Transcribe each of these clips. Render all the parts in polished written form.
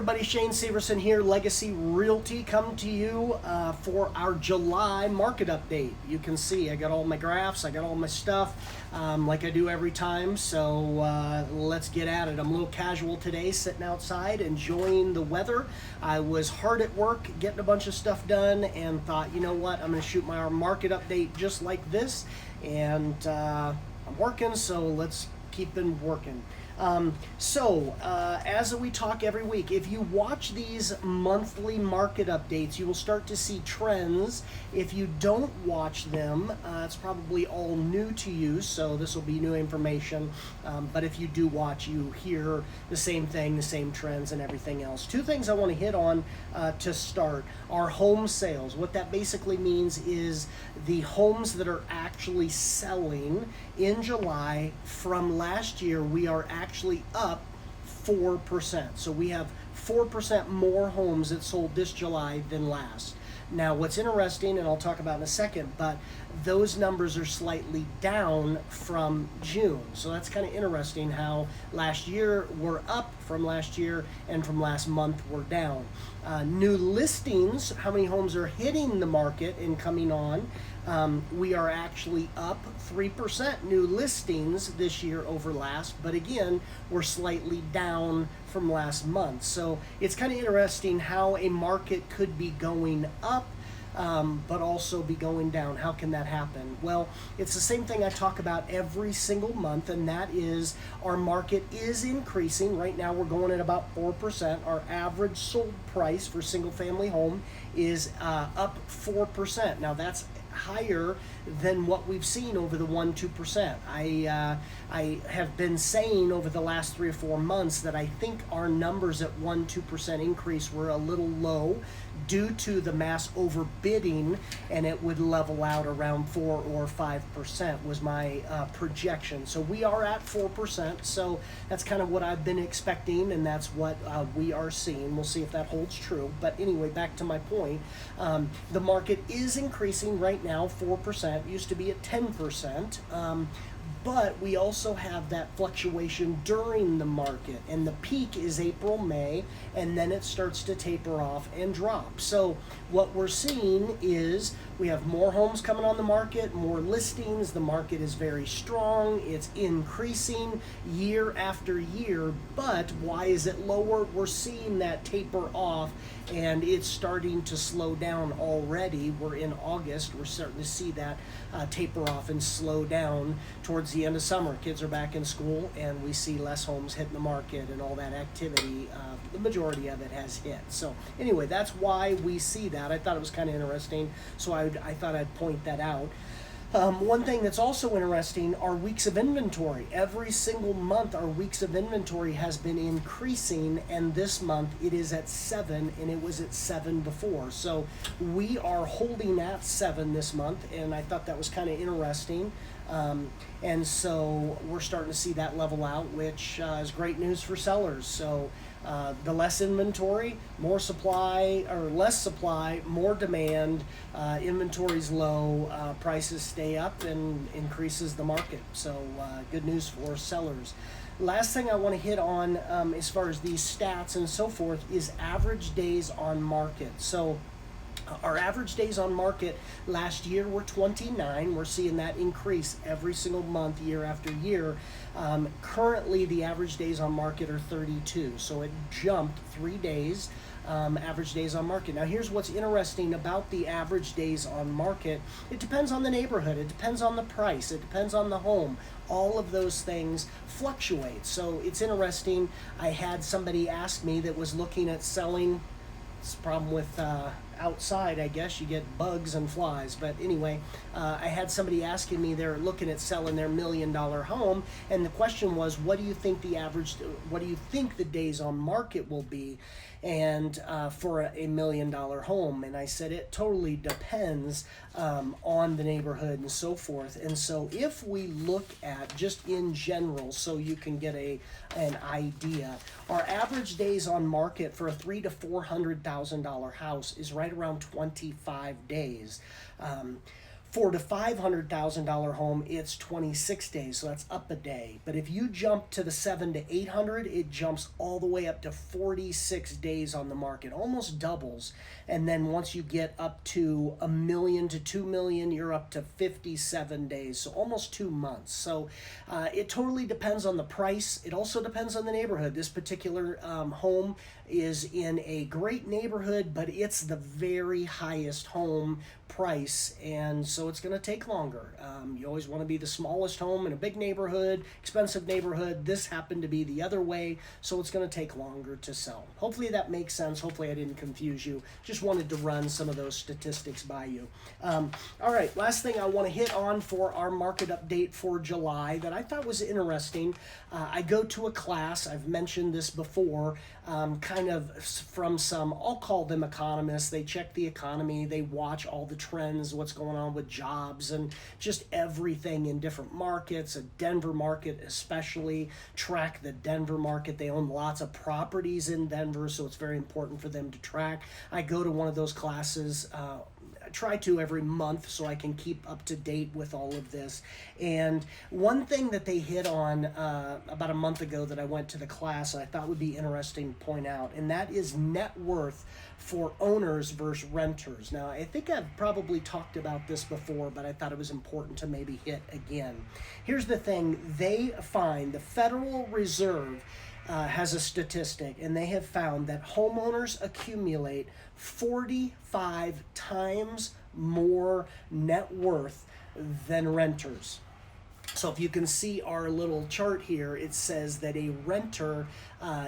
everybody, Shane Severson here, Legacy Realty, come to you for our July market update. You can see I got all my graphs, I got all my stuff like I do every time, so let's get at it. I'm a little casual today, sitting outside, enjoying the weather. I was hard at work, getting a bunch of stuff done, and thought, you know what, I'm going to shoot my market update just like this, and I'm working, so let's keep it working. As we talk every week, if you watch these monthly market updates, you will start to see trends. If you don't watch them, it's probably all new to you, so this will be new information. But if you do watch, you hear the same thing, the same trends and everything else. Two things I want to hit on to start are home sales. What that basically means is the homes that are actually selling in July. From last year, we are actually up 4%. So we have 4% more homes that sold this July than last. Now, what's interesting, and I'll talk about in a second, but those numbers are slightly down from June. So that's kind of interesting how last year we're up from last year and from last month we're down. New listings, how many homes are hitting the market and coming on? We are actually up 3% new listings this year over last, but again, we're slightly down from last month. So it's kind of interesting how a market could be going up, but also be going down. How can that happen? Well, it's the same thing I talk about every single month, and that is our market is increasing. Right now we're going at about 4%. Our average sold price for single family home is up 4%. Now that's higher than what we've seen over the 1-2%. I have been saying over the last 3 or 4 months that I think our numbers at 1-2% increase were a little low due to the mass overbidding, and it would level out around 4 or 5% was my projection. So we are at 4%, so that's kind of what I've been expecting, and that's what we are seeing. We'll see if that holds true. But anyway, back to my point, the market is increasing right now, 4%, used to be at 10%. But we also have that fluctuation during the market, and the peak is April, May, and then it starts to taper off and drop. So what we're seeing is we have more homes coming on the market, more listings. The market is very strong. It's increasing year after year, but why is it lower? We're seeing that taper off, and it's starting to slow down already. We're in August. We're starting to see that taper off and slow down towards the end of summer. Kids are back in school, and we see less homes hitting the market, and all that activity, the majority of it has hit. So anyway, that's why we see that. I thought it was kind of interesting, so I thought I'd point that out. One thing that's also interesting are weeks of inventory. Every single month our weeks of inventory has been increasing, and this month it is at 7, and it was at 7 before. So we are holding at 7 this month, and I thought that was kind of interesting. And so we're starting to see that level out, which is great news for sellers. So the less inventory, more supply, or less supply, more demand, inventory's low, prices stay up and increases the market. So good news for sellers. Last thing I want to hit on as far as these stats and so forth is average days on market. So our average days on market last year were 29. We're seeing that increase every single month, year after year. Currently, the average days on market are 32. So it jumped 3 days, average days on market. Now, here's what's interesting about the average days on market. It depends on the neighborhood. It depends on the price. It depends on the home. All of those things fluctuate. So it's interesting. I had somebody ask me that was looking at selling. It's a problem with outside, I guess you get bugs and flies, but anyway, I had somebody asking me, they're looking at selling their $1 million home, and the question was, what do you think the days on market will be, and for a $1 million home? And I said it totally depends on the neighborhood and so forth. And so if we look at just in general, so you can get an idea, our average days on market for a $300,000 to $400,000 house is right around 25 days. $400,000 to $500,000 home, it's 26 days, so that's up a day. But if you jump to the 700 to 800, it jumps all the way up to 46 days on the market, almost doubles. And then once you get up to $1 million to $2 million, you're up to 57 days, so almost 2 months. So it totally depends on the price. It also depends on the neighborhood. This particular home is in a great neighborhood, but it's the very highest home price, and so it's going to take longer. You always want to be the smallest home in a big neighborhood, expensive neighborhood. This happened to be the other way, so it's going to take longer to sell. Hopefully that makes sense. Hopefully I didn't confuse you. Just wanted to run some of those statistics by you. All right, last thing I want to hit on for our market update for July that I thought was interesting. I go to a class, I've mentioned this before, kind of from some, I'll call them economists. They check the economy, they watch all the trends, what's going on with jobs and just everything in different markets. A Denver market especially, track the Denver market. They own lots of properties in Denver, so it's very important for them to track. I go to one of those classes, I try to every month, so I can keep up to date with all of this. And one thing that they hit on about a month ago that I went to the class I thought would be interesting to point out, and that is net worth for owners versus renters. Now, I think I've probably talked about this before, but I thought it was important to maybe hit again. Here's the thing. They find, the Federal Reserve has a statistic, and they have found that homeowners accumulate 45 times more net worth than renters. So if you can see our little chart here, it says that a renter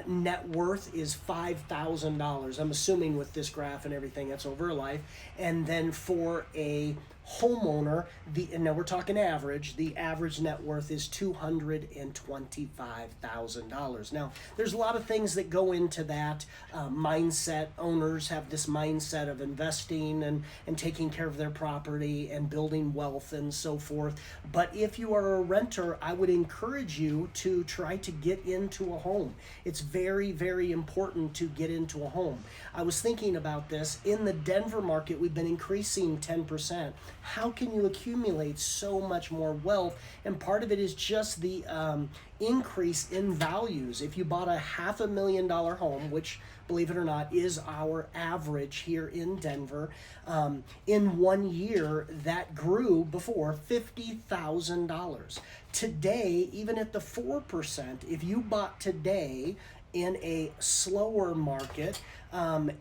net worth is $5,000. I'm assuming with this graph and everything, that's over life. And then for a homeowner, and now we're talking average, the average net worth is $225,000. Now, there's a lot of things that go into that mindset. Owners have this mindset of investing and taking care of their property and building wealth and so forth. But if you are a renter, I would encourage you to try to get into a home. It's very, very important to get into a home. I was thinking about this. In the Denver market, we've been increasing 10%. How can you accumulate so much more wealth? And part of it is just the increase in values. If you bought a $500,000 home, which, believe it or not, is our average here in Denver, in 1 year that grew before $50,000. Today, even at the 4%, if you bought today in a slower market,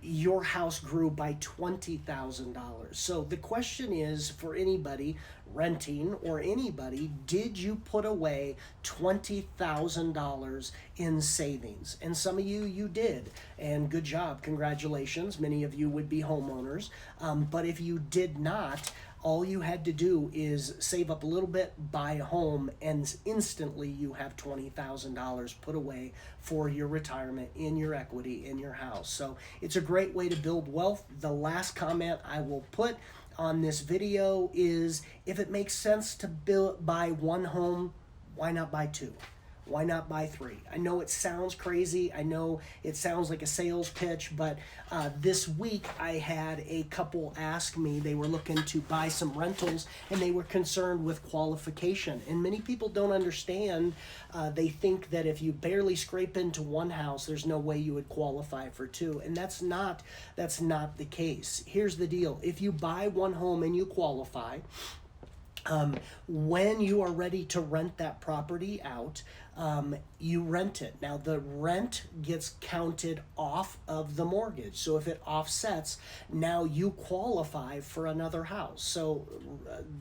your house grew by $20,000. So the question is, for anybody renting or anybody, did you put away $20,000 in savings? And some of you did, and good job, congratulations. Many of you would be homeowners, but if you did not, all you had to do is save up a little bit, buy a home, and instantly you have $20,000 put away for your retirement in your equity in your house. So it's a great way to build wealth. The last comment I will put on this video is, if it makes sense to buy one home, why not buy two? Why not buy three? I know it sounds crazy. I know it sounds like a sales pitch, but this week I had a couple ask me. They were looking to buy some rentals, and they were concerned with qualification. And many people don't understand. They think that if you barely scrape into one house, there's no way you would qualify for two. And that's not the case. Here's the deal. If you buy one home and you qualify, when you are ready to rent that property out, you rent it. Now, the rent gets counted off of the mortgage. So if it offsets, now you qualify for another house. So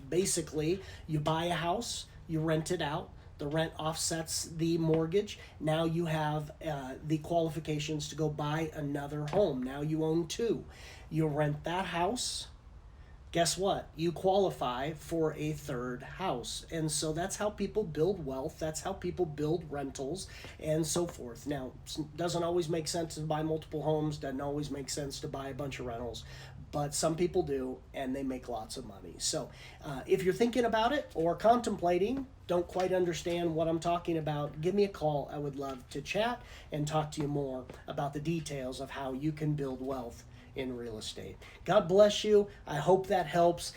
basically, you buy a house, you rent it out, the rent offsets the mortgage. Now you have the qualifications to go buy another home. Now you own two. You rent that house. Guess what? You qualify for a third house. And so that's how people build wealth. That's how people build rentals and so forth. Now, it doesn't always make sense to buy multiple homes. Doesn't always make sense to buy a bunch of rentals. But some people do, and they make lots of money. So if you're thinking about it or contemplating, don't quite understand what I'm talking about, give me a call. I would love to chat and talk to you more about the details of how you can build wealth in real estate. God bless you. I hope that helps.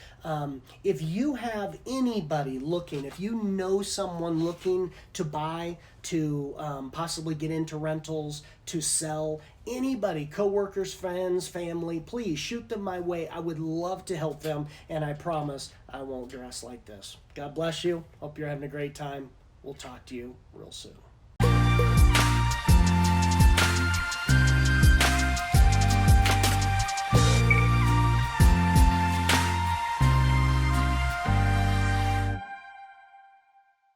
If you have anybody looking, if you know someone looking to buy, to possibly get into rentals, to sell, anybody, coworkers, friends, family, please shoot them my way. I would love to help them, and I promise I won't dress like this. God bless you. Hope you're having a great time. We'll talk to you real soon.